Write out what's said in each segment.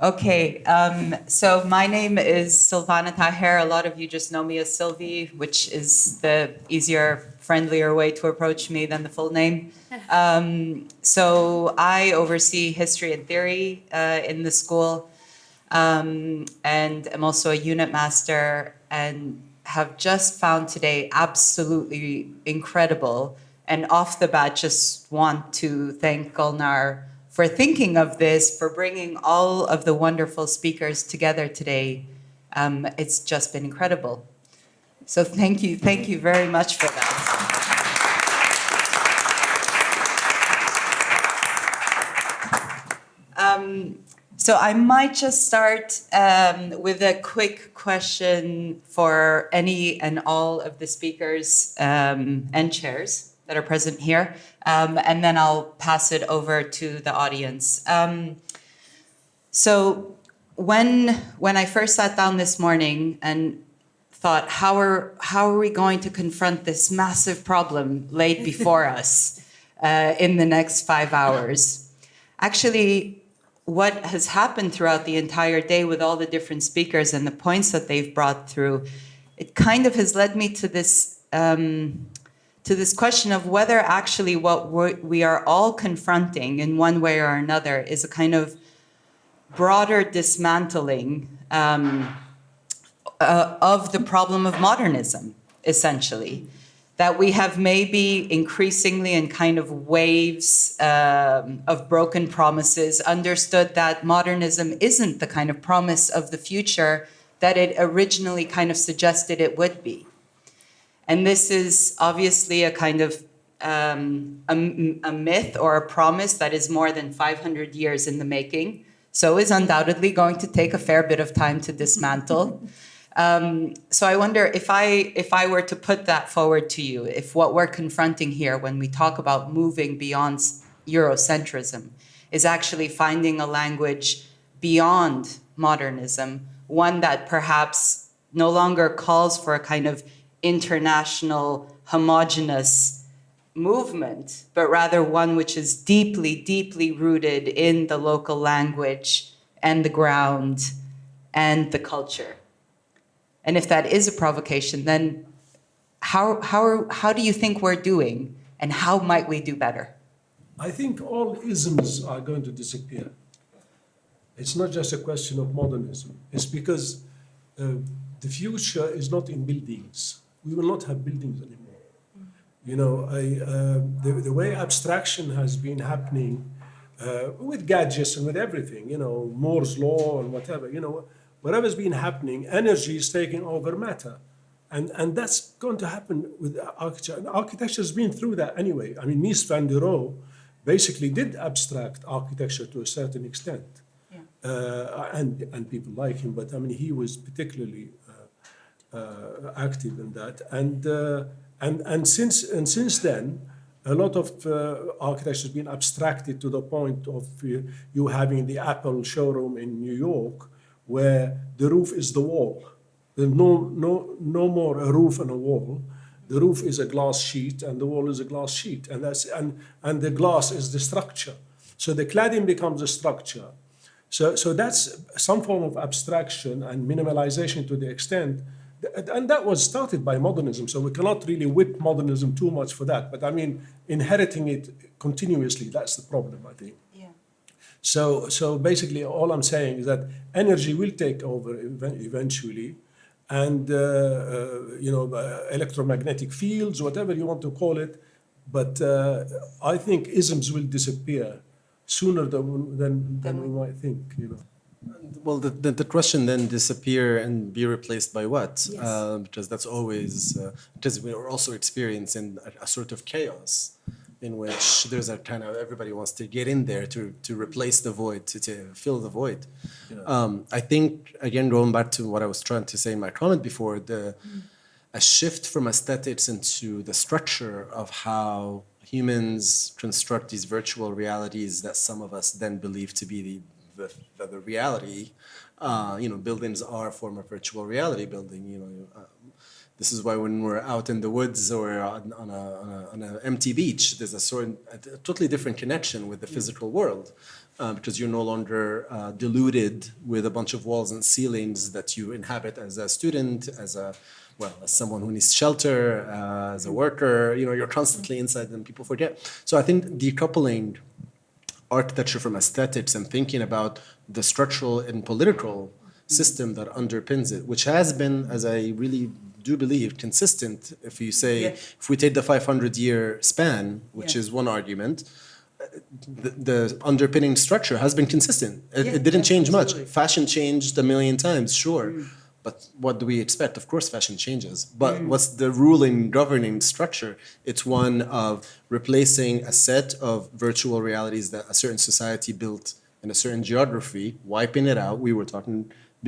Okay, so my name is Silvana Taher. A lot of you just know me as Sylvie, which is the easier, friendlier way to approach me than the full name. So I oversee history and theory in the school, and I'm also a unit master, and have just found today absolutely incredible. And off the bat, just want to thank Gulnar for thinking of this, for bringing all of the wonderful speakers together today. It's just been incredible. So thank you very much for that. So I might just start with a quick question for any and all of the speakers and chairs that are present here, and then I'll pass it over to the audience. So when I first sat down this morning and thought, how are we going to confront this massive problem laid before us in the next 5 hours? Actually, what has happened throughout the entire day with all the different speakers and the points that they've brought through, it kind of has led me to this question of whether actually what we are all confronting in one way or another is a kind of broader dismantling of the problem of modernism, essentially. That we have maybe increasingly in kind of waves of broken promises understood that modernism isn't the kind of promise of the future that it originally kind of suggested it would be. And this is obviously a kind of a myth or a promise that is more than 500 years in the making, so is undoubtedly going to take a fair bit of time to dismantle. So I wonder if I were to put that forward to you, if what we're confronting here when we talk about moving beyond Eurocentrism is actually finding a language beyond modernism, one that perhaps no longer calls for a kind of international homogenous movement, but rather one which is deeply, deeply rooted in the local language and the ground and the culture. And if that is a provocation, then how do you think we're doing, and how might we do better? I think all isms are going to disappear. It's not just a question of modernism. It's because the future is not in buildings. We will not have buildings anymore. You know, the way abstraction has been happening with gadgets and with everything, you know, Moore's law and whatever, you know, whatever's been happening, energy is taking over matter. And that's going to happen with architecture. And architecture has been through that anyway. I mean, Mies van der Rohe basically did abstract architecture to a certain extent. Yeah. And people like him, but I mean, he was particularly active in that. And since then, a lot of architecture has been abstracted to the point of you having the Apple showroom in New York, where the roof is the wall. There's no more a roof and a wall. The roof is a glass sheet and the wall is a glass sheet, and the glass is the structure. So the cladding becomes a structure. So that's some form of abstraction and minimalization to the extent, and that was started by modernism. So we cannot really whip modernism too much for that. But I mean, inheriting it continuously, that's the problem, I think. So basically, all I'm saying is that energy will take over eventually, and electromagnetic fields, whatever you want to call it. But I think isms will disappear sooner than we might think. You know. Well, the question then disappear and be replaced by what? Yes. Because that's always because we're also experiencing a sort of chaos, in which there's a kind of everybody wants to get in there to replace the void, to fill the void. Yeah. I think, again, going back to what I was trying to say in my comment before, a shift from aesthetics into the structure of how humans construct these virtual realities that some of us then believe to be the reality. Buildings are a form of virtual reality building. This is why when we're out in the woods or on an empty beach, there's a totally different connection with the physical world. Because you're no longer deluded with a bunch of walls and ceilings that you inhabit as a student, as someone who needs shelter, as a worker. You're constantly inside, and people forget. So I think decoupling architecture from aesthetics and thinking about the structural and political system that underpins it, which has been, as I really do believe, consistent. If you say, if we take the 500-year span, which is one argument, the underpinning structure has been consistent. It didn't change much. Fashion changed a million times, sure. But what do we expect? Of course, fashion changes. But what's the ruling, governing structure? It's one of replacing a set of virtual realities that a certain society built in a certain geography, wiping it out. We were talking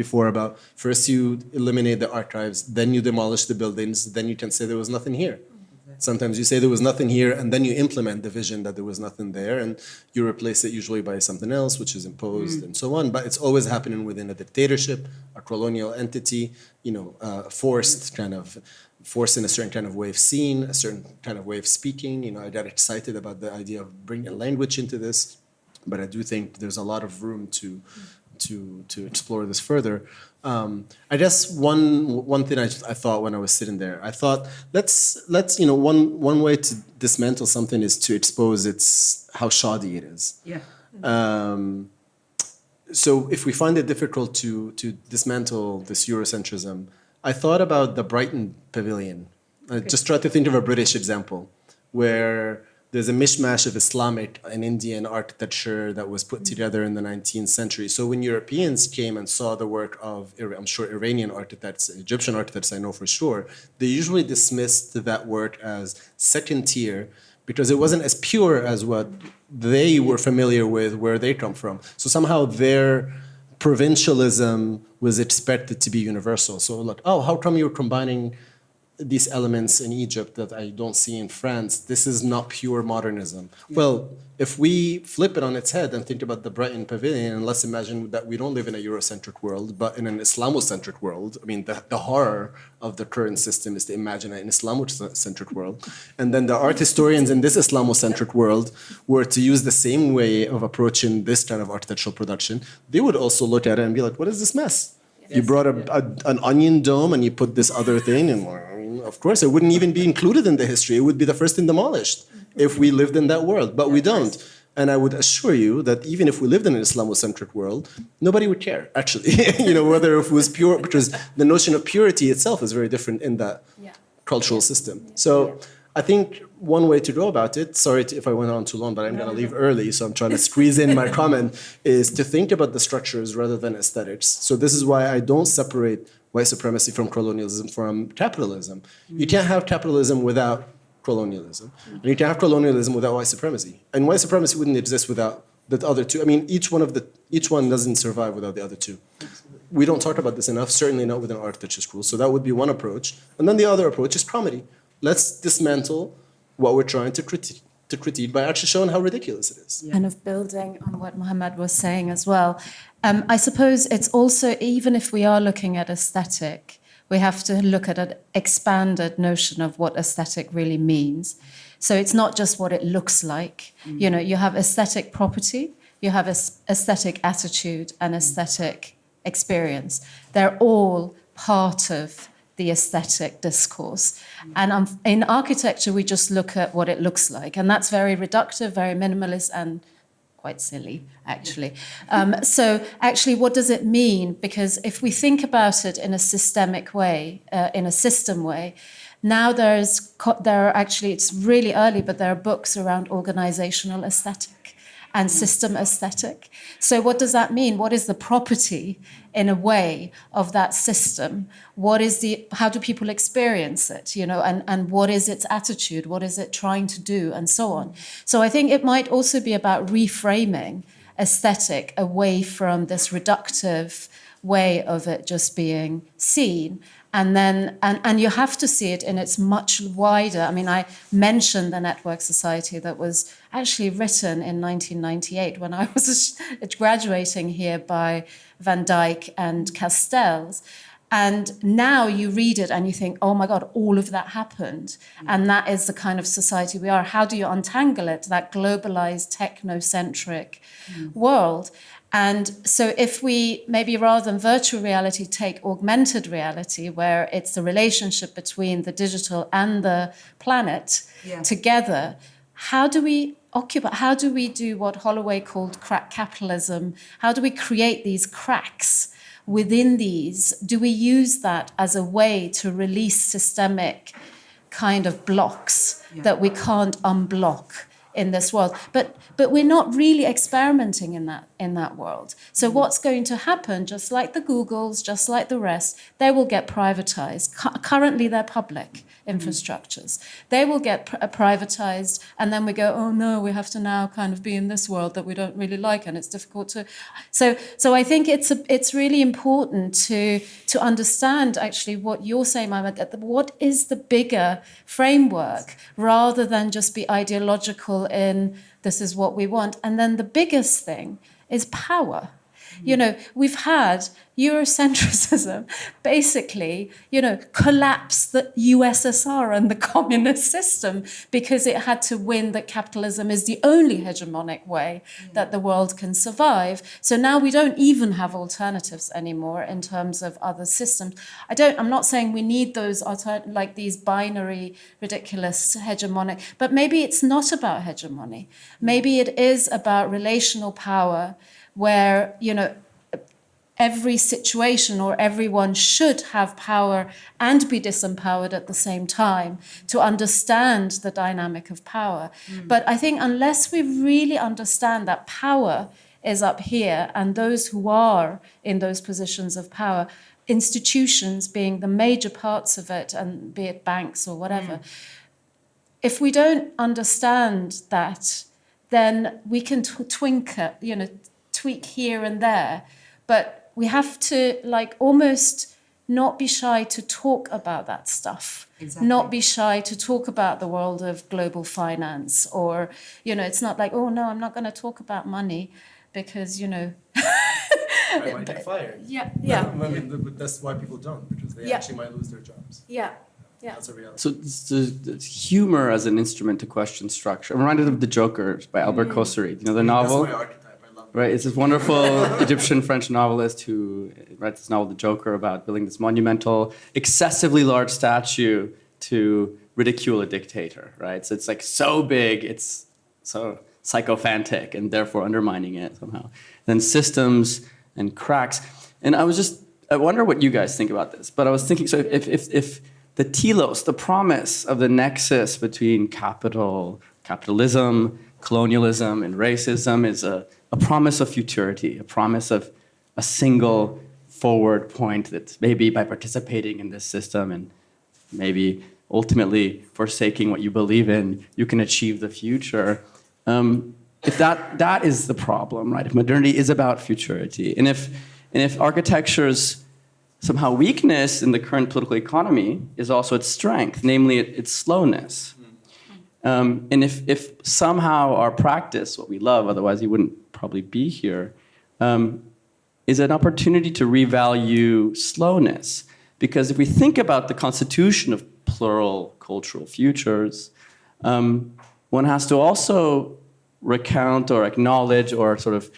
before about first you eliminate the archives, then you demolish the buildings, then you can say there was nothing here. Sometimes you say there was nothing here, and then you implement the vision that there was nothing there, and you replace it usually by something else, which is imposed and so on. But it's always happening within a dictatorship, a colonial entity, forced in a certain kind of way of seeing, a certain kind of way of speaking. I got excited about the idea of bringing language into this, but I do think there's a lot of room to explore this further. I guess one thing I thought when I was sitting there, I thought let's one way to dismantle something is to expose how shoddy it is. So if we find it difficult to dismantle this Eurocentrism, I thought about the Brighton Pavilion. I just tried to think of a British example where there's a mishmash of Islamic and Indian architecture that was put together in the 19th century. So when Europeans came and saw the work of, I'm sure, Iranian architects, Egyptian architects, I know for sure, they usually dismissed that work as second tier because it wasn't as pure as what they were familiar with where they come from. So somehow their provincialism was expected to be universal. So how come you're combining these elements in Egypt that I don't see in France? This is not pure modernism. Well, if we flip it on its head and think about the Brighton Pavilion, and let's imagine that we don't live in a Eurocentric world, but in an Islamocentric world. I mean, the horror of the current system is to imagine an Islamocentric world. And then the art historians in this Islamocentric world were to use the same way of approaching this kind of architectural production. They would also look at it and be like, what is this mess? You brought an onion dome and you put this other thing, and of course, it wouldn't even be included in the history. It would be the first thing demolished if we lived in that world, but we don't. And I would assure you that even if we lived in an Islamocentric world, nobody would care, actually, whether it was pure, because the notion of purity itself is very different in that cultural system. So I think one way to go about it, sorry if I went on too long, but I'm going to leave early, so I'm trying to squeeze in my comment, is to think about the structures rather than aesthetics. So this is why I don't separate white supremacy from colonialism from capitalism. You can't have capitalism without colonialism. And you can't have colonialism without white supremacy. And white supremacy wouldn't exist without the other two. I mean, each one doesn't survive without the other two. We don't talk about this enough, certainly not within architecture schools. So that would be one approach. And then the other approach is comedy. Let's dismantle what we're trying to critique by actually showing how ridiculous it is. Kind of building on what Mohammed was saying as well. I suppose it's also, even if we are looking at aesthetic, we have to look at an expanded notion of what aesthetic really means. So it's not just what it looks like. You have aesthetic property, you have aesthetic attitude and aesthetic experience. They're all part of the aesthetic discourse. And in architecture, we just look at what it looks like. And that's very reductive, very minimalist, and quite silly, actually. So actually, what does it mean? Because if we think about it in a systemic way, in a system way, now there are actually, it's really early, but there are books around organizational aesthetic and system aesthetic. So what does that mean? What is the property, in a way, of that system? How do people experience it, and what is its attitude? What is it trying to do, and so on? So I think it might also be about reframing aesthetic away from this reductive way of it just being seen. And then, and you have to see it in its much wider. I mean, I mentioned the Network Society that was actually written in 1998 when I was graduating here by Van Dyck and Castells. And now you read it and you think, oh my God, all of that happened. And that is the kind of society we are. How do you untangle it, that globalized, technocentric world? And so if we maybe rather than virtual reality take augmented reality, where it's the relationship between the digital and the planet together, how do we occupy, how do we do what Holloway called crack capitalism? How do we create these cracks within these? Do we use that as a way to release systemic kind of blocks that we can't unblock in this world? But we're not really experimenting in that world. So what's going to happen, just like the Googles, just like the rest, they will get privatized. Currently, they're public infrastructures. They will get privatized, and then we go, oh no, we have to now kind of be in this world that we don't really like, and it's difficult to. So I think it's really important to understand actually what you're saying, Mohammed, that what is the bigger framework, rather than just be ideological in this is what we want. And then the biggest thing is power. You know, we've had Eurocentrism basically, collapse the USSR and the communist system because it had to win that capitalism is the only hegemonic way that the world can survive. So now we don't even have alternatives anymore in terms of other systems. I'm not saying we need those like these binary, ridiculous hegemonic, but maybe it's not about hegemony. Maybe it is about relational power, where, every situation or everyone should have power and be disempowered at the same time to understand the dynamic of power. But I think unless we really understand that power is up here and those who are in those positions of power, institutions being the major parts of it, and be it banks or whatever, if we don't understand that, then we can tweak here and there, but we have to almost not be shy to talk about that stuff. Exactly. Not be shy to talk about the world of global finance, or, it's not like, oh no, I'm not going to talk about money because, I might get fired. Yeah. I mean, that's why people don't, because they actually might lose their jobs. Yeah. That's a reality. So the humor as an instrument to question structure. I'm reminded of The Joker by Albert Kossery. The novel? That's my archetype. I love it. Right, it's this wonderful Egyptian-French novelist who writes this novel, The Joker, about building this monumental, excessively large statue to ridicule a dictator, right? So it's so big, it's so sycophantic, and therefore undermining it somehow. Then systems and cracks. And I wonder what you guys think about this, but I was thinking, so if the telos, the promise of the nexus between capitalism, colonialism, and racism is a promise of futurity, a promise of a single forward point that maybe by participating in this system and maybe ultimately forsaking what you believe in, you can achieve the future. If that is the problem, right? If modernity is about futurity, and if architecture's somehow weakness in the current political economy is also its strength, namely its slowness. And if somehow our practice, what we love, otherwise you wouldn't probably be here, is an opportunity to revalue slowness. Because if we think about the constitution of plural cultural futures, one has to also recount or acknowledge or sort of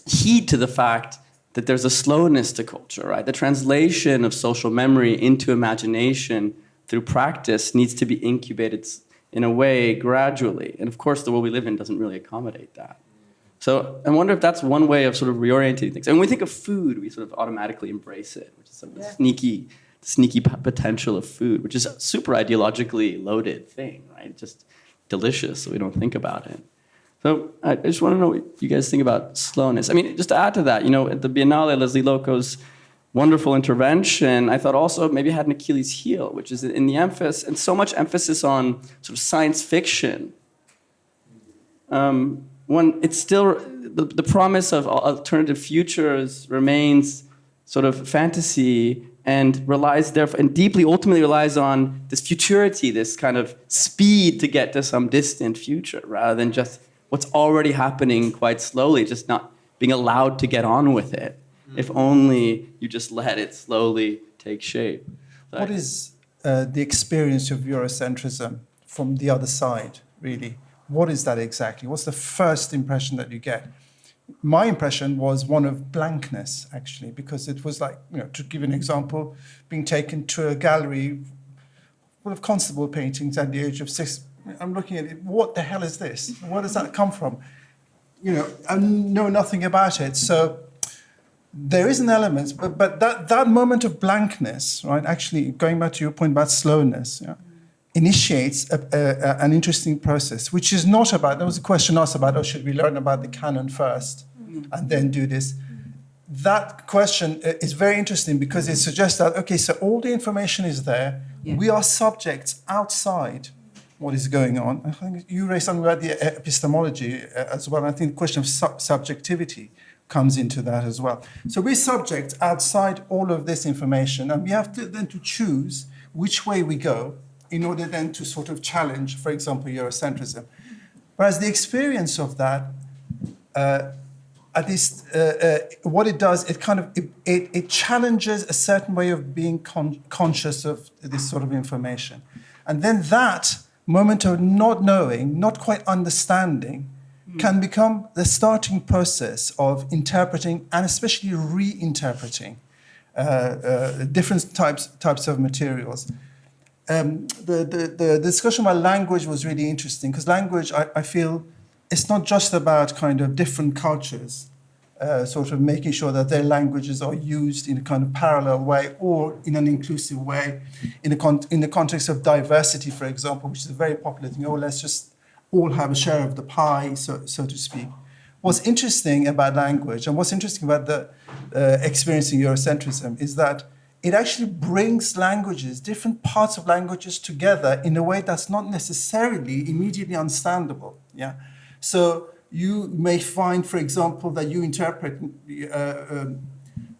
heed to the fact that there's a slowness to culture, right? The translation of social memory into imagination through practice needs to be incubated in a way gradually. And of course, the world we live in doesn't really accommodate that. So I wonder if that's one way of sort of reorienting things. And when we think of food, we sort of automatically embrace it, which is sort of the sneaky potential of food, which is a super ideologically loaded thing, right? Just delicious, so we don't think about it. So I just want to know what you guys think about slowness. I mean, just to add to that, at the Biennale, Leslie Loco's wonderful intervention, I thought also maybe had an Achilles heel, which is in the emphasis, and so much emphasis on sort of science fiction. When it's still, the promise of alternative futures remains sort of fantasy and relies therefore, and deeply ultimately relies on this futurity, this kind of speed to get to some distant future, rather than just what's already happening quite slowly, just not being allowed to get on with it. If only you just let it slowly take shape. So What is the experience of Eurocentrism from the other side, really? What is that exactly? What's the first impression that you get? My impression was one of blankness, actually, because it was like, to give an example, being taken to a gallery full of constable paintings at the age of 6. I'm looking at it, what the hell is this? Where does that come from? I know nothing about it. So there is an element, but that moment of blankness, right, actually, going back to your point about slowness, initiates an interesting process, which is not about, there was a question asked about, should we learn about the canon first and then do this? That question is very interesting because it suggests that, okay, so all the information is there. Yeah. We are subjects outside what is going on. I think you raised something about the epistemology as well. I think the question of subjectivity comes into that as well. So we're subjects outside all of this information, and we have to then to choose which way we go in order then to sort of challenge, for example, Eurocentrism. Whereas the experience of that, at least what it does, it challenges a certain way of being conscious of this sort of information. And then that moment of not knowing, not quite understanding, can become the starting process of interpreting and especially reinterpreting different types of materials. The discussion about language was really interesting because language, I feel, it's not just about kind of different cultures, sort of making sure that their languages are used in a kind of parallel way or in an inclusive way, in the context of diversity, for example, which is a very popular thing. Let's just all have a share of the pie, so to speak. What's interesting about language and what's interesting about the experiencing Eurocentrism is that it actually brings languages, different parts of languages together in a way that's not necessarily immediately understandable. Yeah. So you may find, for example, that you interpret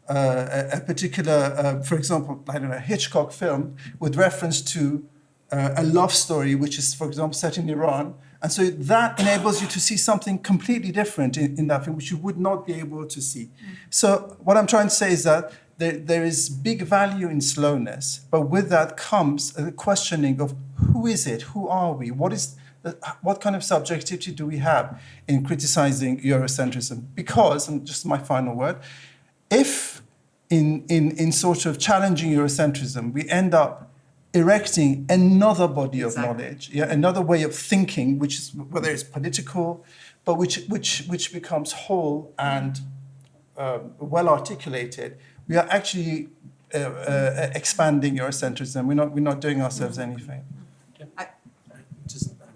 a particular, for example, I don't know, Hitchcock film with reference to a love story, which is, for example, set in Iran. And so that enables you to see something completely different in that film, which you would not be able to see. So what I'm trying to say is that there is big value in slowness, but with that comes a questioning of who is it, who are we, what kind of subjectivity do we have in criticizing Eurocentrism? Because, and just my final word, if in sort of challenging Eurocentrism, we end up erecting another body of knowledge, another way of thinking, which is whether it's political, but which becomes whole and well articulated, we are actually expanding Eurocentrism. We're not doing ourselves any favor.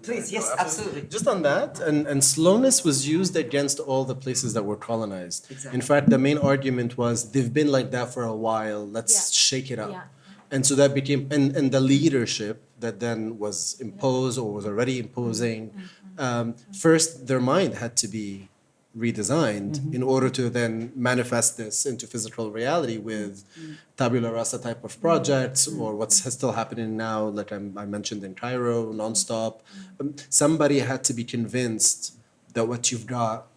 Please, yes, absolutely. Just on that, and slowness was used against all the places that were colonized. Exactly. In fact, the main argument was they've been like that for a while. Let's shake it up. Yeah. And so that became, and the leadership that then was imposed or was already imposing, first their mind had to be redesigned in order to then manifest this into physical reality with tabula rasa type of projects or what's still happening now, like I mentioned in Cairo, nonstop. Somebody had to be convinced that what you've got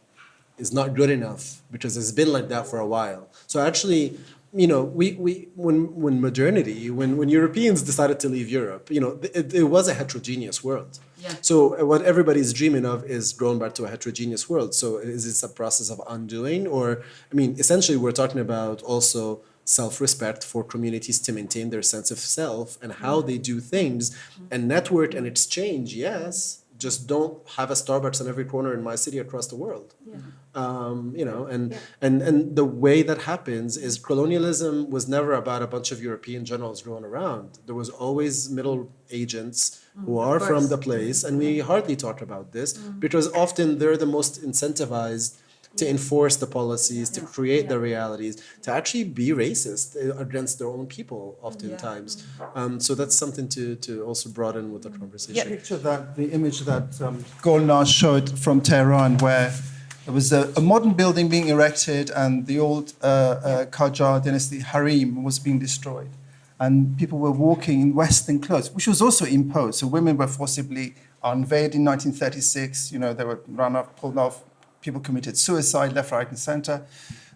is not good enough because it's been like that for a while. So actually, when modernity, when Europeans decided to leave Europe, it was a heterogeneous world. Yeah. So what everybody's dreaming of is going back to a heterogeneous world. So is this a process of undoing? Or, essentially we're talking about also self-respect for communities to maintain their sense of self and how they do things and network and exchange, yes, just don't have a Starbucks in every corner in my city across the world. Yeah. And the way that happens is colonialism was never about a bunch of European generals going around. There was always middle agents who are from the place, and we hardly talk about this because often they're the most incentivized to enforce the policies, to create the realities, to actually be racist against their own people oftentimes. So that's something to also broaden with the conversation. Yeah, picture that, the image that Golnar showed from Tehran, where there was a modern building being erected and the old Qajar dynasty harem was being destroyed. And people were walking in Western clothes, which was also imposed. So women were forcibly unveiled in 1936. They were run off, pulled off. People committed suicide left, right, and center.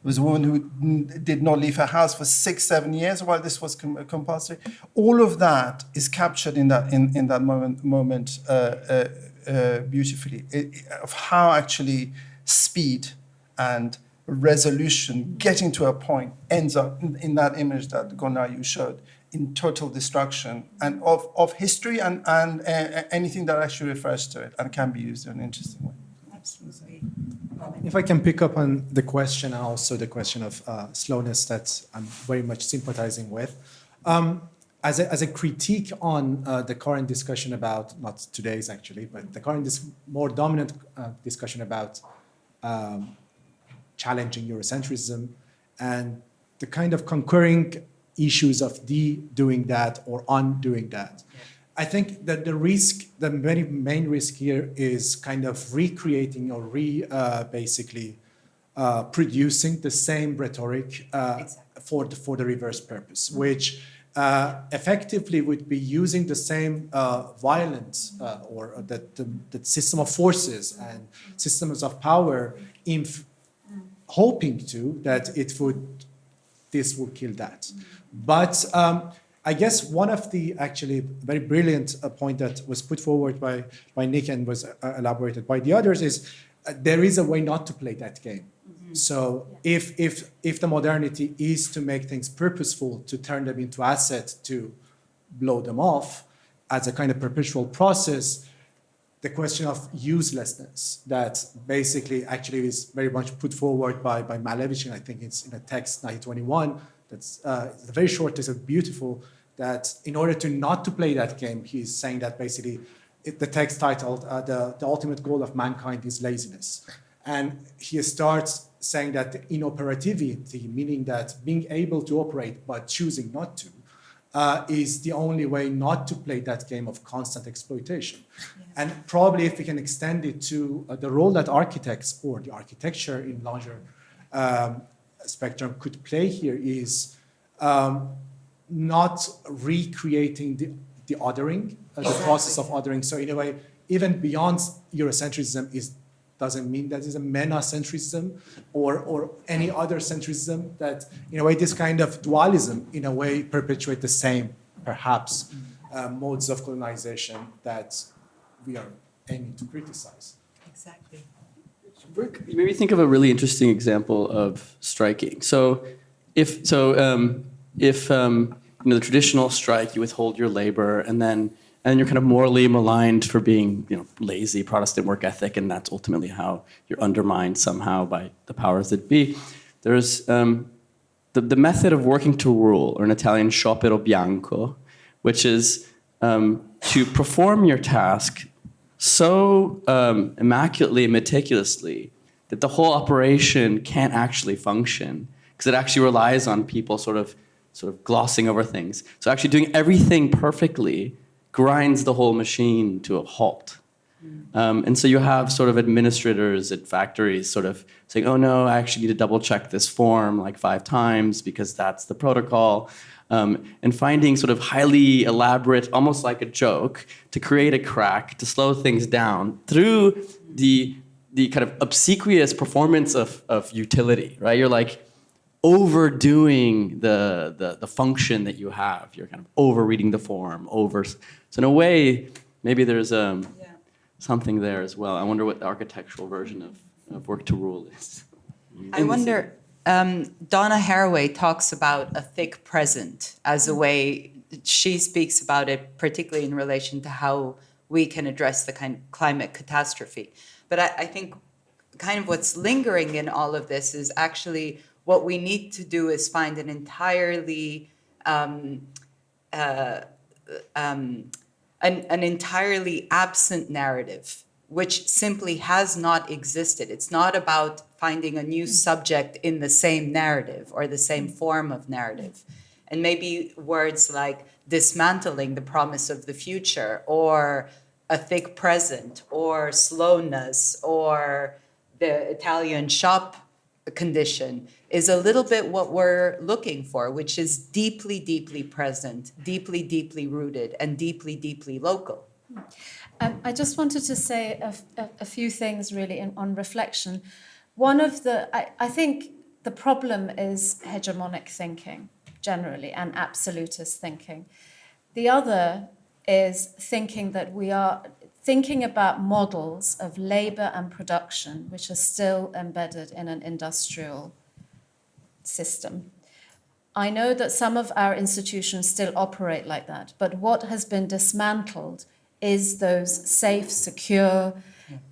There was a woman who did not leave her house for 6-7 years while this was compulsory. All of that is captured in that moment beautifully, of how actually speed and resolution, getting to a point, ends up in that image that Gunnar you showed, in total destruction and of history and anything that actually refers to it and can be used in an interesting way. Absolutely. If I can pick up on the question and also the question of slowness that I'm very much sympathizing with. As a critique on the current discussion about, not today's actually, but the current more dominant discussion about challenging Eurocentrism and the kind of concurring issues of doing that or undoing that. Yeah. I think that the very main risk here is kind of recreating or basically producing the same rhetoric exactly. for the reverse purpose, which effectively would be using the same violence or the system of forces and systems of power in hoping to that this would kill that. But I guess one of the actually very brilliant point that was put forward by Nick and was elaborated by the others is there is a way not to play that game. Mm-hmm. So if the modernity is to make things purposeful, to turn them into assets, to blow them off as a kind of perpetual process, the question of uselessness that basically actually is very much put forward by Malevich, and I think it's in a text 1921 that's very short, it's beautiful, that in order to not to play that game, he's saying that basically the text titled the ultimate goal of mankind is laziness. And he starts saying that the inoperativity, meaning that being able to operate but choosing not to, is the only way not to play that game of constant exploitation. Yeah. And probably if we can extend it to the role that architects or the architecture in larger spectrum could play here is not recreating the othering, the process of othering. So in a way, even beyond Eurocentrism doesn't mean that it's a menacentrism or any other centrism, that in a way this kind of dualism in a way perpetuate the same, perhaps, modes of colonization that we are aiming to criticize. Exactly. Maybe think of a really interesting example of striking. So if the traditional strike, you withhold your labor, and then you're kind of morally maligned for being, lazy, Protestant work ethic, and that's ultimately how you're undermined somehow by the powers that be. There's the method of working to rule, or in Italian, sciopero bianco, which is to perform your task so immaculately and meticulously that the whole operation can't actually function, because it actually relies on people sort of glossing over things. So actually doing everything perfectly grinds the whole machine to a halt. And so you have sort of administrators at factories sort of saying, oh no, I actually need to double check this form like 5 times because that's the protocol. And finding sort of highly elaborate, almost like a joke, to create a crack, to slow things down through the kind of obsequious performance of utility, right? You're like overdoing the function that you have. You're kind of over-reading the form, So in a way, maybe there's something there as well. I wonder what the architectural version of work to rule is. I wonder, Donna Haraway talks about a thick present as a way, she speaks about it particularly in relation to how we can address the kind of climate catastrophe. But I think kind of what's lingering in all of this is actually what we need to do is find an entirely an entirely absent narrative, which simply has not existed. It's not about finding a new subject in the same narrative or the same form of narrative. And maybe words like dismantling the promise of the future, or a thick present, or slowness, or the Italian shop condition is a little bit what we're looking for, which is deeply, deeply present, deeply, deeply rooted, and deeply, deeply local. I just wanted to say a few things really on reflection. One of the, I think the problem is hegemonic thinking generally and absolutist thinking. The other is thinking that we are thinking about models of labor and production which are still embedded in an industrial system. I know that some of our institutions still operate like that, but what has been dismantled is those safe, secure,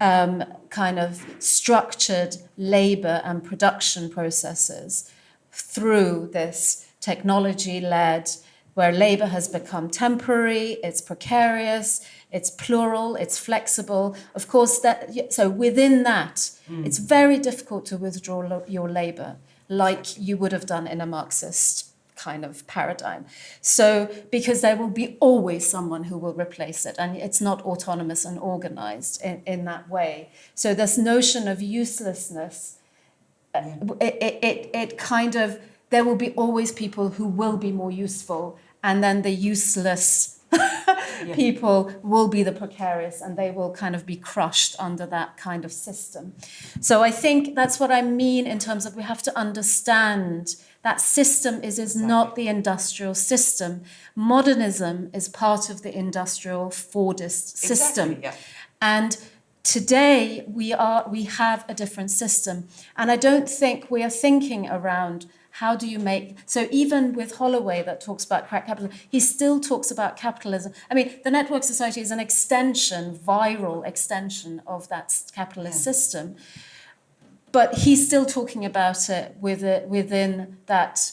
kind of structured labor and production processes through this technology-led, where labor has become temporary, it's precarious, it's plural, it's flexible. Of course, so within that, it's very difficult to withdraw your labor like you would have done in a Marxist kind of paradigm. So, because there will be always someone who will replace it, and it's not autonomous and organized in that way. So this notion of uselessness, it kind of, there will be always people who will be more useful, and then the useless people will be the precarious, and they will kind of be crushed under that kind of system. So I think that's what I mean in terms of we have to understand that system is not the industrial system. Modernism is part of the industrial Fordist system. Exactly, yeah. And today we have a different system. And I don't think we are thinking around how do you make, so even with Holloway that talks about crack capitalism, he still talks about capitalism. I mean, the network society is an extension, viral extension of that capitalist system. But he's still talking about it within that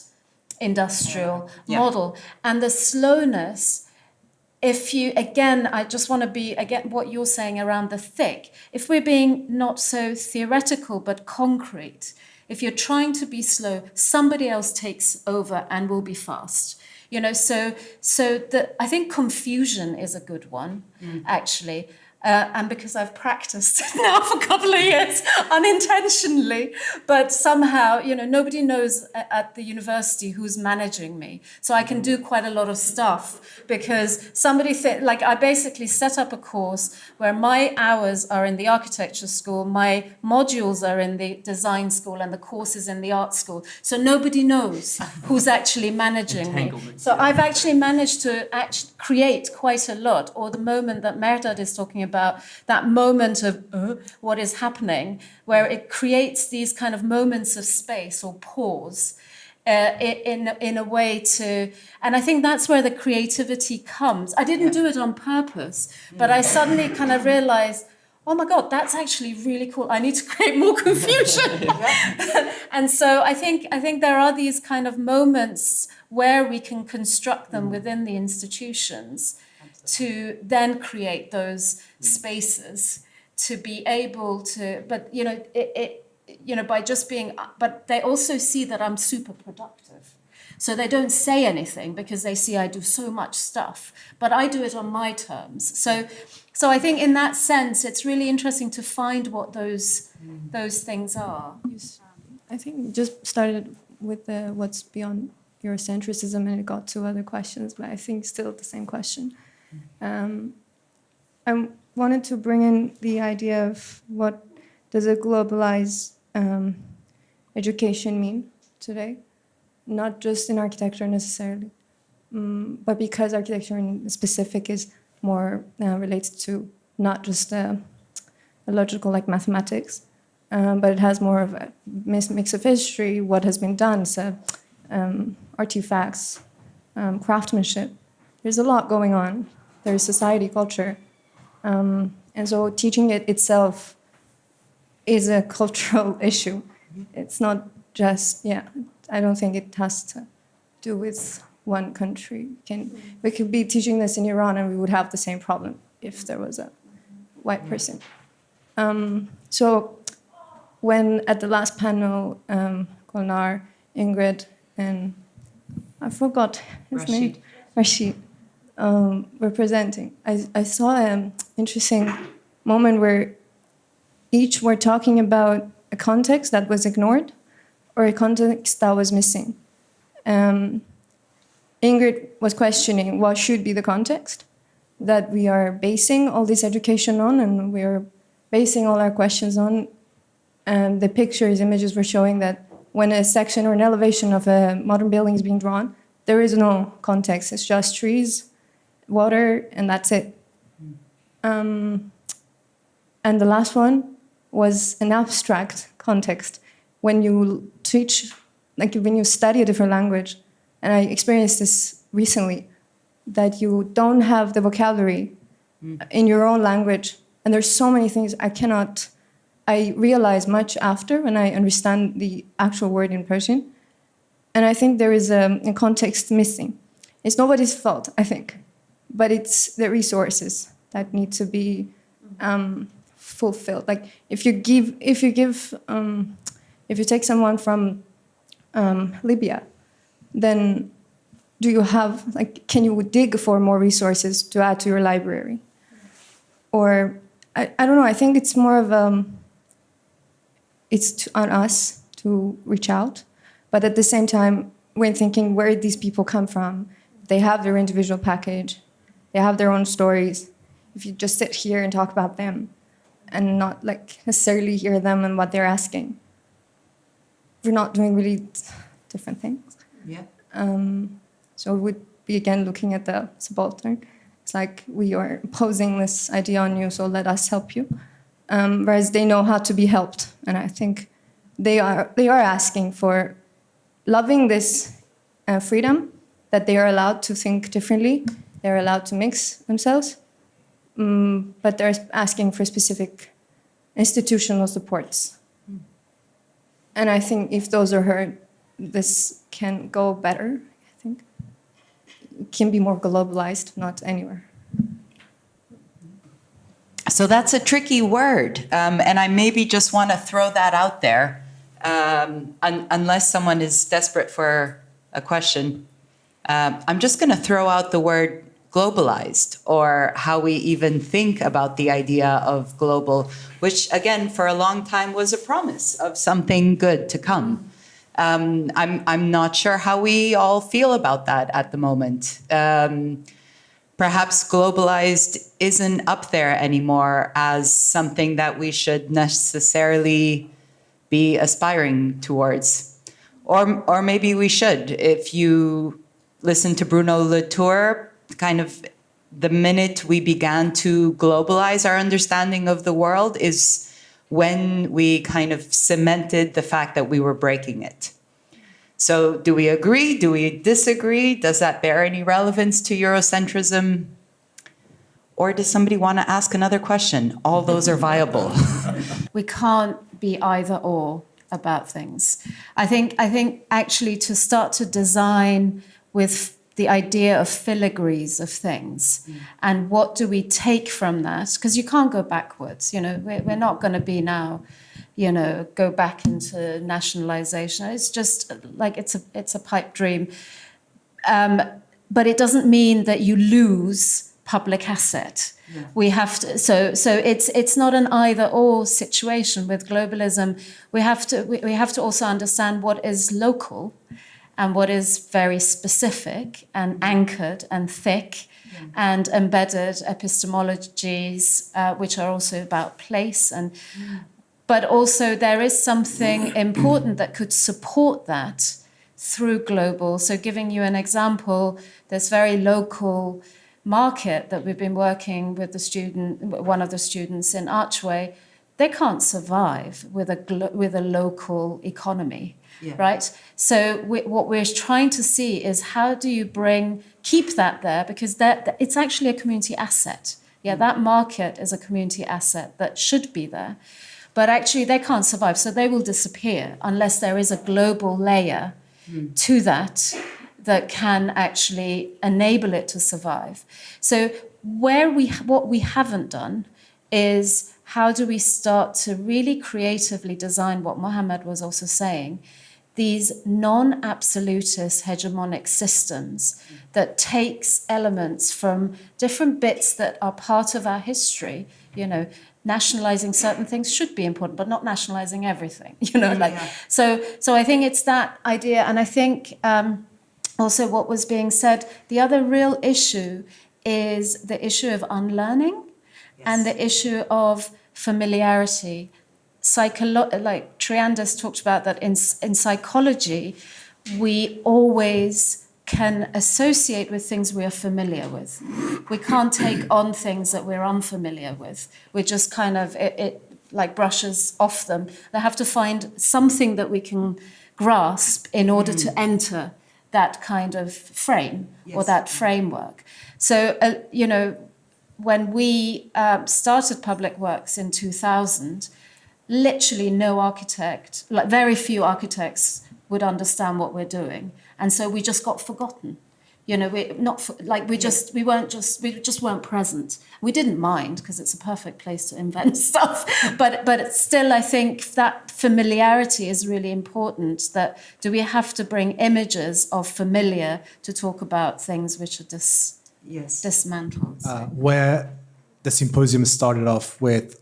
industrial model. And the slowness, if you, again, I just want to be, again, what you're saying around the thick, if we're being not so theoretical but concrete, if you're trying to be slow, somebody else takes over and will be fast. You know, so I think confusion is a good one, actually. And because I've practiced now for a couple of years unintentionally, but somehow, you know, nobody knows at the university who's managing me. So I can do quite a lot of stuff because somebody, like I basically set up a course where my hours are in the architecture school, my modules are in the design school, and the course is in the art school. So nobody knows who's actually managing me. So I've actually managed to create quite a lot, or the moment that Mehrdad is talking about, that moment of what is happening, where it creates these kind of moments of space or pause in a way to, and I think that's where the creativity comes. I didn't do it on purpose, but I suddenly kind of realized, oh my God, that's actually really cool. I need to create more confusion. And so I think there are these kind of moments where we can construct them within the institutions to then create those spaces to be able to, but you know, by just being, but they also see that I'm super productive. So they don't say anything because they see I do so much stuff, but I do it on my terms. So I think in that sense, it's really interesting to find what those things are. I think just started with what's beyond Eurocentrism, and it got to other questions, but I think still the same question. I wanted to bring in the idea of what does a globalized education mean today, not just in architecture necessarily, but because architecture in specific is more related to not just a logical like mathematics, but it has more of a mix of history, what has been done, so artifacts, craftsmanship. There's a lot going on. There's society, culture. And so teaching it itself is a cultural issue. It's not just, I don't think it has to do with one country. We could be teaching this in Iran and we would have the same problem if there was a white person. So when at the last panel, Golnar, Ingrid, and I forgot his name, Rashid, were presenting, I saw an interesting moment where each were talking about a context that was ignored or a context that was missing. Ingrid was questioning what should be the context that we are basing all this education on and we are basing all our questions on. And the pictures, images were showing that when a section or an elevation of a modern building is being drawn, there is no context. It's just trees, water, and that's it. And the last one was an abstract context. When you teach, like when you study a different language, and I experienced this recently, that you don't have the vocabulary in your own language. And there's so many things I realize much after when I understand the actual word in Persian. And I think there is a context missing. It's nobody's fault, I think, but it's the resources that need to be fulfilled. Like if you take someone from Libya, then do you have, like, can you dig for more resources to add to your library? Or, I don't know, I think it's more of, on us to reach out. But at the same time, when thinking where these people come from, they have their individual package, they have their own stories. If you just sit here and talk about them and not like necessarily hear them and what they're asking, we're not doing really different things. Yeah. So it would be again looking at the subaltern. It's like we are imposing this idea on you, so let us help you. Whereas they know how to be helped, and I think they are asking for loving this freedom, that they are allowed to think differently, they're allowed to mix themselves, but they're asking for specific institutional supports. And I think if those are heard, this can go better, I think. It can be more globalized, not anywhere. So that's a tricky word, and I maybe just want to throw that out there, unless someone is desperate for a question. I'm just going to throw out the word globalized, or how we even think about the idea of global, which again, for a long time was a promise of something good to come. I'm not sure how we all feel about that at the moment. Perhaps globalized isn't up there anymore as something that we should necessarily be aspiring towards. Or maybe we should. If you listen to Bruno Latour, kind of the minute we began to globalize our understanding of the world is when we kind of cemented the fact that we were breaking it. So do we agree? Do we disagree? Does that bear any relevance to Eurocentrism? Or does somebody want to ask another question? All those are viable. We can't be either or about things. I think actually to start to design with the idea of filigrees of things and what do we take from that? Because you can't go backwards. We're not going to be now, go back into nationalization. It's just like it's a pipe dream. But it doesn't mean that you lose public asset. Yeah. We have to. So it's not an either or situation with globalism. We have to also understand what is local, and what is very specific and anchored and thick, and embedded epistemologies, which are also about place and. But also there is something important that could support that through global. So giving you an example, this very local market that we've been working with one of the students in Archway, they can't survive with a local economy, right? So what we're trying to see is how do you keep that there, because it's actually a community asset. Yeah, that market is a community asset that should be there. But actually, they can't survive, so they will disappear unless there is a global layer to that can actually enable it to survive. So what we haven't done is how do we start to really creatively design what Mohammed was also saying, these non-absolutist hegemonic systems that takes elements from different bits that are part of our history, nationalizing certain things should be important, but not nationalizing everything, So I think it's that idea. And I think also what was being said, the other real issue is the issue of unlearning and the issue of familiarity. like Triandis talked about that in psychology, we always can associate with things we are familiar with. We can't take on things that we're unfamiliar with. We just kind of, it like brushes off them. They have to find something that we can grasp in order to enter that kind of frame or that framework. So, when we started Public Works in 2000, literally no architect, like very few architects would understand what we're doing. And so we just got forgotten. We just weren't present. We didn't mind because it's a perfect place to invent stuff. But still, I think that familiarity is really important. That do we have to bring images of familiar to talk about things which are dismantled? Where the symposium started off with,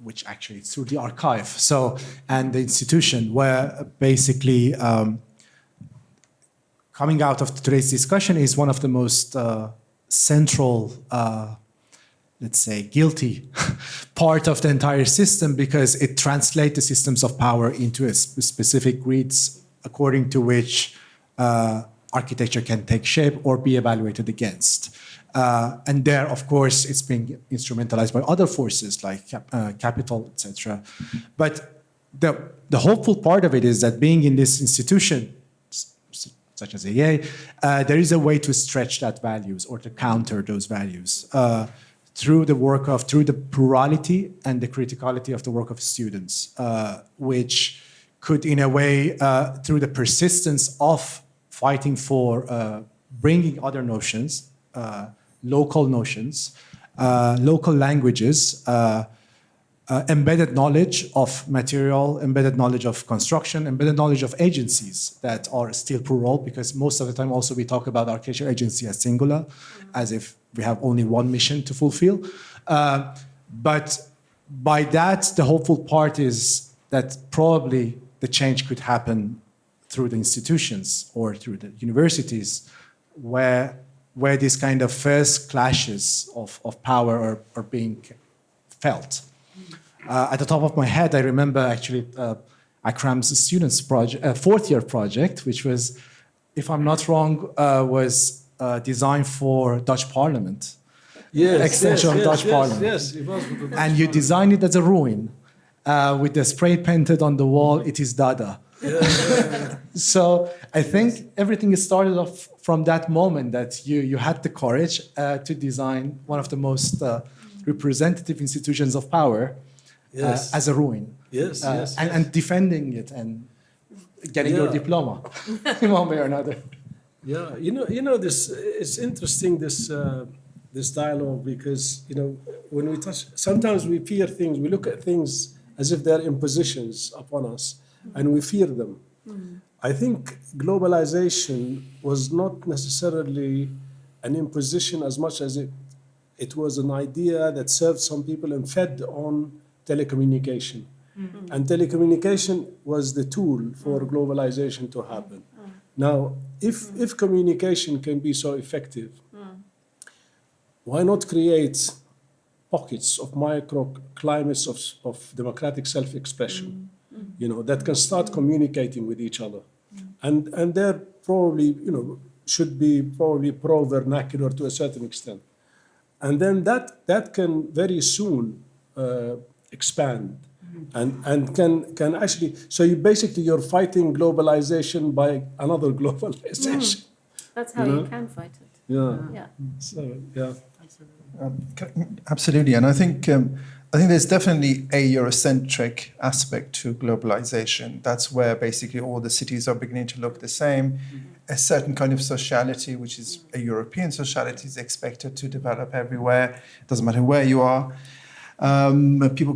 which actually it's through the archive, and the institution, where basically coming out of today's discussion is one of the most central, let's say, guilty part of the entire system, because it translates the systems of power into a specific grids according to which architecture can take shape or be evaluated against. And there, of course, it's being instrumentalized by other forces like capital, etc. But the hopeful part of it is that being in this institution, such as AA, there is a way to stretch that values or to counter those values through the plurality and the criticality of the work of students, which could, in a way, through the persistence of fighting for bringing other notions, local notions, local languages, embedded knowledge of material, embedded knowledge of construction, embedded knowledge of agencies that are still plural, because most of the time also we talk about architecture agency as singular, as if we have only one mission to fulfill. But by that, the hopeful part is that probably the change could happen through the institutions or through the universities, where these kind of first clashes of power are being felt. At the top of my head, I remember actually Akram's students' project, fourth year project, which was, if I'm not wrong, was designed for Dutch Parliament. Extension of Dutch Parliament. Yes, it was. And you designed it as a ruin with the spray painted on the wall, "It is Dada." So I think everything started off from that moment, that you had the courage to design one of the most representative institutions of power as a ruin. And defending it and getting your diploma in one way or another. Yeah, this. It's interesting, this dialogue, because when we touch, sometimes we fear things. We look at things as if they're impositions upon us, and we fear them. I think globalization was not necessarily an imposition as much as it was an idea that served some people and fed on telecommunication. And telecommunication was the tool for globalization to happen. Now, if communication can be so effective, why not create pockets of microclimates of democratic self-expression, that can start communicating with each other? And they're probably, should be probably pro-vernacular to a certain extent. And then that can very soon expand and can actually, so you're fighting globalization by another globalization. That's how you can fight it. Yeah. So, yeah. Absolutely, and I think there's definitely a Eurocentric aspect to globalization. That's where basically all the cities are beginning to look the same. A certain kind of sociality, which is a European sociality, is expected to develop everywhere. It doesn't matter where you are. People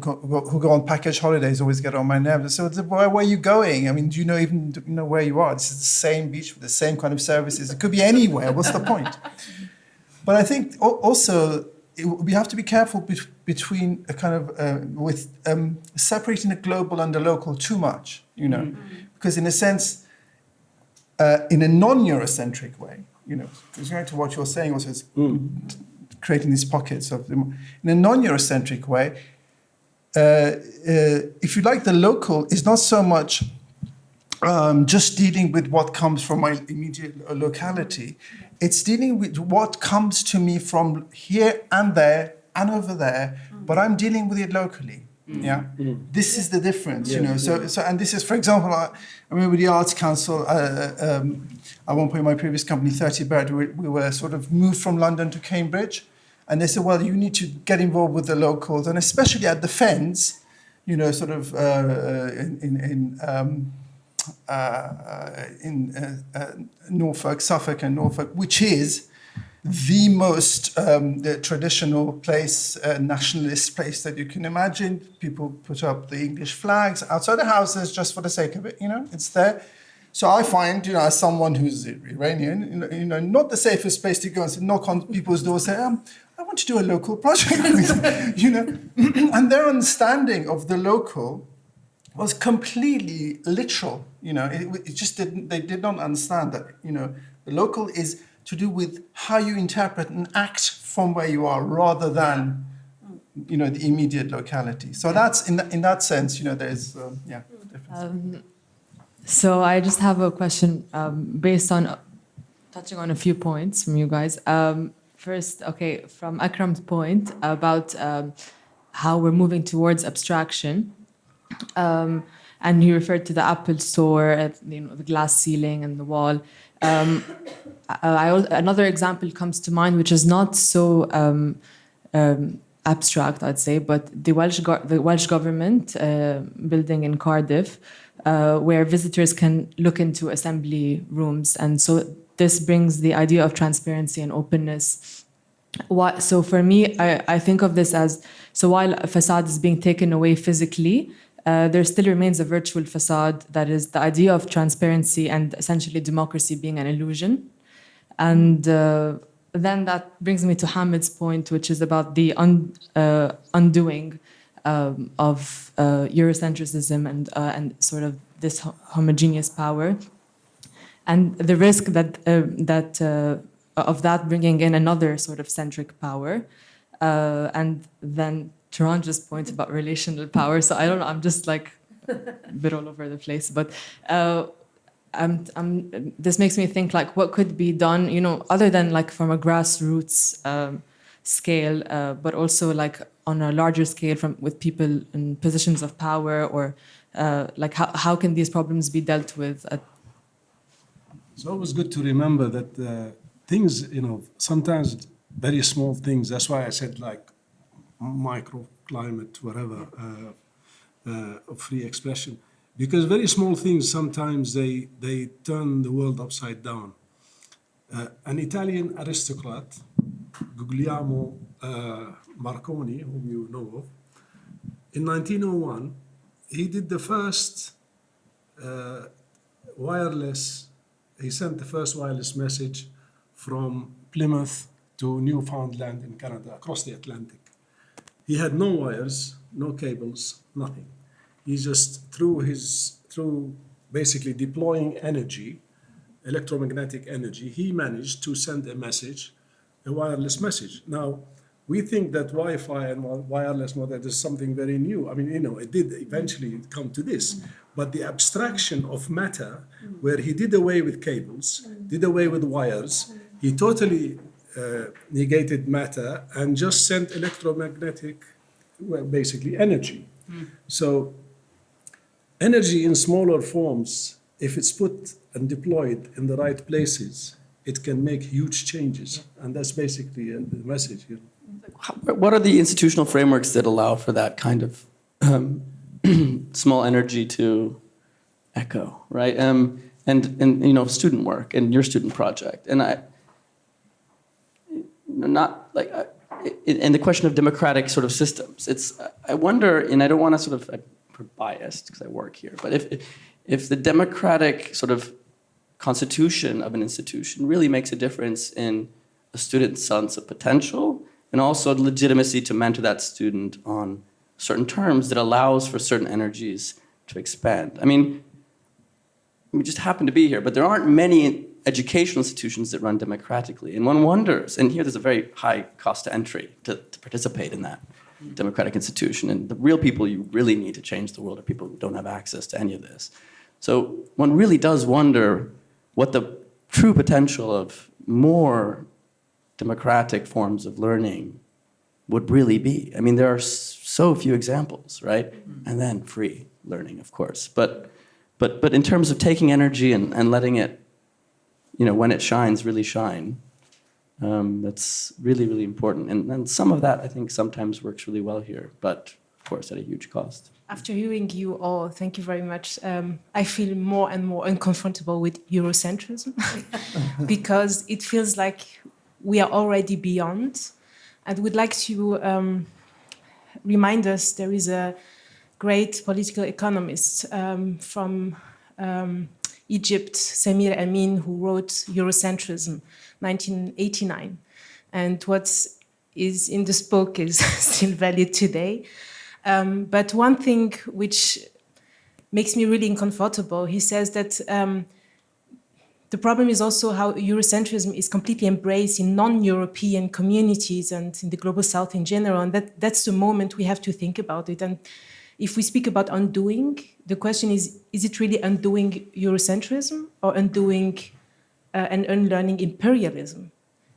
who go on package holidays always get on my nerves. So where are you going? I mean, do you know where you are? This is the same beach with the same kind of services. It could be anywhere. What's the point? But I think also we have to be careful between a kind of separating the global and the local too much, because in a sense, in a non-Eurocentric way, going to what you're saying also is creating these pockets of them. In a non-Eurocentric way, if you like, the local is not so much just dealing with what comes from my immediate locality. It's dealing with what comes to me from here and there and over there, but I'm dealing with it locally. Yeah, this is the difference, you know. So, and this is, for example, I remember the Arts Council. At one point, in my previous company, 30 Bird, we were sort of moved from London to Cambridge, and they said, well, you need to get involved with the locals, and especially at the Fens, you know, sort of in Norfolk, Suffolk, and Norfolk, which is the most the traditional place, nationalist place that you can imagine. People put up the English flags outside the houses just for the sake of it, you know, it's there. So I find, you know, as someone who's Iranian, you know, not the safest place to go and knock on people's doors and say, I want to do a local project with you, know. And their understanding of the local was completely literal, you know. It just didn't, they did not understand that, you know, the local is to do with how you interpret and act from where you are rather than, you know, the immediate locality. So that's, in that sense, you know, there's, difference. So I just have a question based on touching on a few points from you guys. First, okay, from Akram's point about how we're moving towards abstraction, and he referred to the Apple Store, you know, the glass ceiling and the wall. Another example comes to mind, which is not so abstract, I'd say, but the Welsh government building in Cardiff, where visitors can look into assembly rooms, and so this brings the idea of transparency and openness. So for me, I think of this as, so while a facade is being taken away physically, there still remains a virtual facade that is the idea of transparency and essentially democracy being an illusion. And then that brings me to Hamid's point, which is about the undoing of Eurocentrism and sort of this homogeneous power, and the risk that of that bringing in another sort of centric power, and then Taranja's point about relational power. So I don't know, I'm just like a bit all over the place, but this makes me think like what could be done, you know, other than like from a grassroots scale, but also like on a larger scale with people in positions of power, or like how can these problems be dealt with? It's always good to remember that things, you know, sometimes very small things, that's why I said like microclimate, whatever, of free expression. Because very small things, sometimes they turn the world upside down. An Italian aristocrat, Guglielmo Marconi, whom you know of, in 1901, he did the first he sent the first wireless message from Plymouth to Newfoundland in Canada, across the Atlantic. He had no wires, no cables, nothing. He just, through basically deploying energy, electromagnetic energy, he managed to send a message, a wireless message. Now, we think that Wi-Fi and wireless modem is something very new. I mean, you know, it did eventually come to this, but the abstraction of matter, where he did away with cables, did away with wires, he totally negated matter and just sent electromagnetic, well, basically energy. So energy in smaller forms, if it's put and deployed in the right places, it can make huge changes. And that's basically the message here. What are the institutional frameworks that allow for that kind of small energy to echo, right? And you know, student work and your student project, and not like in the question of democratic sort of systems. I wonder, and I don't want to sort of, I'm biased because I work here, but if the democratic sort of constitution of an institution really makes a difference in a student's sense of potential, and also the legitimacy to mentor that student on certain terms that allows for certain energies to expand. I mean, we just happen to be here, but there aren't many educational institutions that run democratically. And one wonders, and here there's a very high cost to entry to participate in that. democratic institution. And the real people you really need to change the world are people who don't have access to any of this. So one really does wonder what the true potential of more democratic forms of learning would really be. I mean, there are so few examples, right? And then free learning, of course. But in terms of taking energy and letting it, when it shines, really shine, that's really, really important. And some of that, I think, sometimes works really well here, but of course at a huge cost. After hearing you all, thank you very much. I feel more and more uncomfortable with Eurocentrism because it feels like we are already beyond. I would like to remind us there is a great political economist from Egypt, Samir Amin, who wrote Eurocentrism, 1989. And what is in this book is still valid today. But one thing which makes me really uncomfortable, he says that the problem is also how Eurocentrism is completely embraced in non-European communities and in the Global South in general. And that's the moment we have to think about it. And if we speak about undoing, the question is it really undoing Eurocentrism or undoing and unlearning imperialism?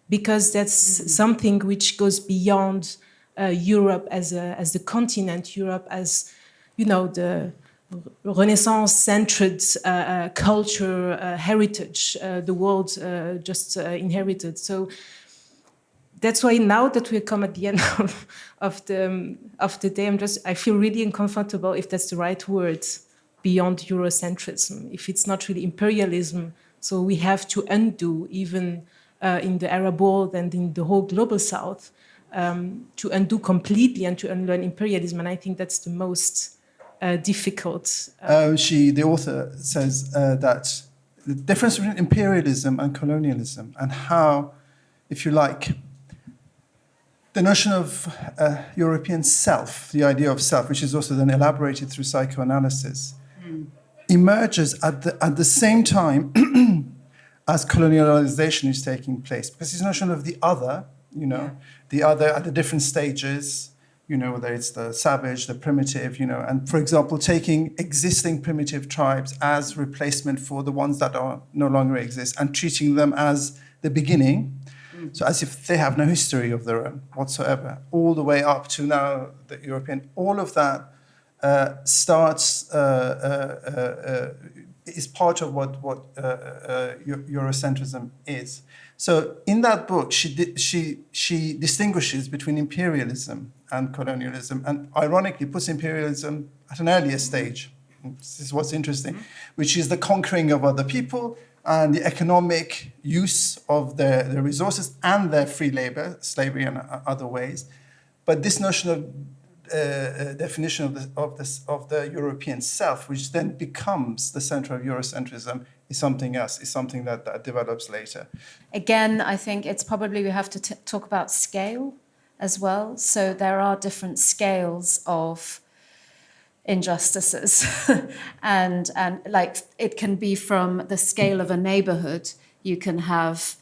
Because that's something which goes beyond Europe as the continent, Europe as, the Renaissance-centered culture, heritage, the world just inherited. So that's why now that we come at the end of the day, I feel really uncomfortable, if that's the right word, beyond Eurocentrism, if it's not really imperialism. So we have to undo, even in the Arab world and in the whole Global South, to undo completely and to unlearn imperialism. And I think that's the most difficult. The author says that the difference between imperialism and colonialism, and how, if you like, the notion of European self, the idea of self, which is also then elaborated through psychoanalysis, emerges at the same time as colonialization is taking place. Because this notion of the other, the other at the different stages, whether it's the savage, the primitive, and for example, taking existing primitive tribes as replacement for the ones that are no longer exist and treating them as the beginning. So as if they have no history of their own whatsoever, all the way up to now the European, all of that is part of what Eurocentrism is. So in that book, she distinguishes between imperialism and colonialism, and ironically puts imperialism at an earlier stage. This is what's interesting, which is the conquering of other people and the economic use of their resources and their free labor, slavery and other ways. But this notion of definition of the European self, which then becomes the center of Eurocentrism, is something else, is something that develops later. Again, I think it's probably we have to talk about scale as well. So there are different scales of injustices and like it can be from the scale of a neighborhood. You can have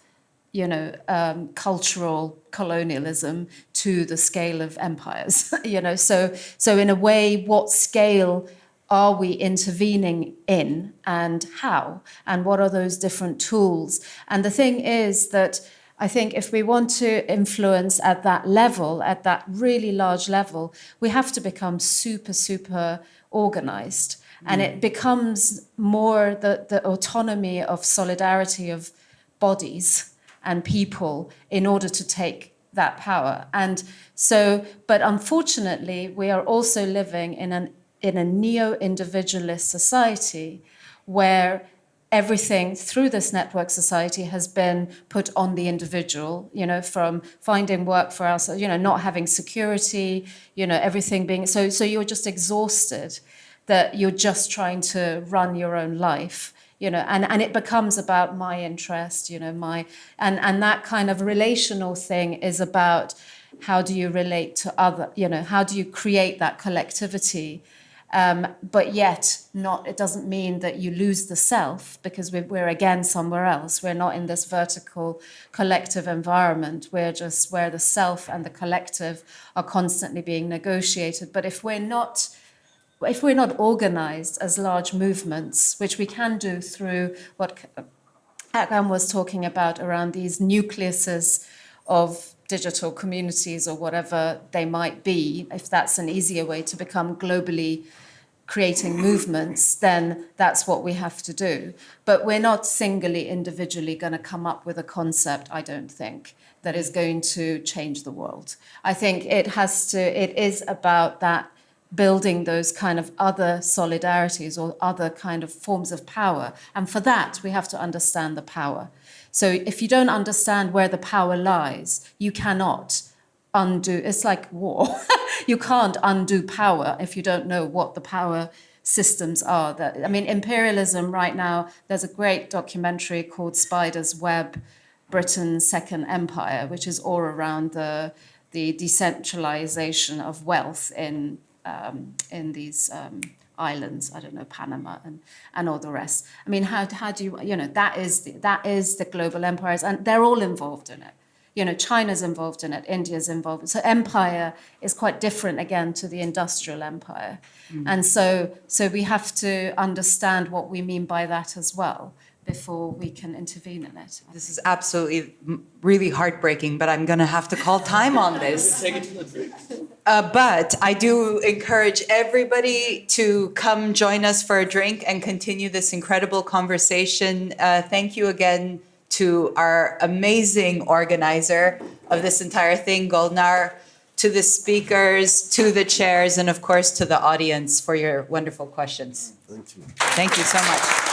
cultural colonialism to the scale of empires. So in a way, what scale are we intervening in and how, and what are those different tools? And the thing is that I think if we want to influence at that level, at that really large level, we have to become super, super organized. And it becomes more the autonomy of solidarity of bodies and people in order to take that power. And so, but unfortunately, we are also living in a neo-individualist society where everything through this network society has been put on the individual, from finding work for ourselves, not having security, everything being, so you're just exhausted that you're just trying to run your own life, and it becomes about my interest, and that kind of relational thing is about how do you relate to other, how do you create that collectivity But yet, it doesn't mean that you lose the self, because we're again somewhere else. We're not in this vertical collective environment. We're just where the self and the collective are constantly being negotiated. But if we're not organized as large movements, which we can do through what Akram was talking about around these nucleuses of digital communities or whatever they might be, if that's an easier way to become globally creating movements, then that's what we have to do. But we're not singly, individually going to come up with a concept, I don't think, that is going to change the world. I think it is about that, building those kind of other solidarities or other kind of forms of power. And for that, we have to understand the power. So if you don't understand where the power lies, you cannot undo. It's like war. You can't undo power if you don't know what the power systems are. Imperialism right now, there's a great documentary called Spider's Web, Britain's Second Empire, which is all around the decentralization of wealth in these islands, I don't know, Panama and all the rest. How do you, that is the global empires, and they're all involved in it. China's involved in it, India's involved. So empire is quite different again to the industrial empire. And so we have to understand what we mean by that as well before we can intervene in it. This is absolutely really heartbreaking, but I'm going to have to call time on this. Take it to the drink. But I do encourage everybody to come join us for a drink and continue this incredible conversation. Thank you again to our amazing organizer of this entire thing, Golnar, to the speakers, to the chairs, and of course to the audience for your wonderful questions. Thank you. Thank you so much.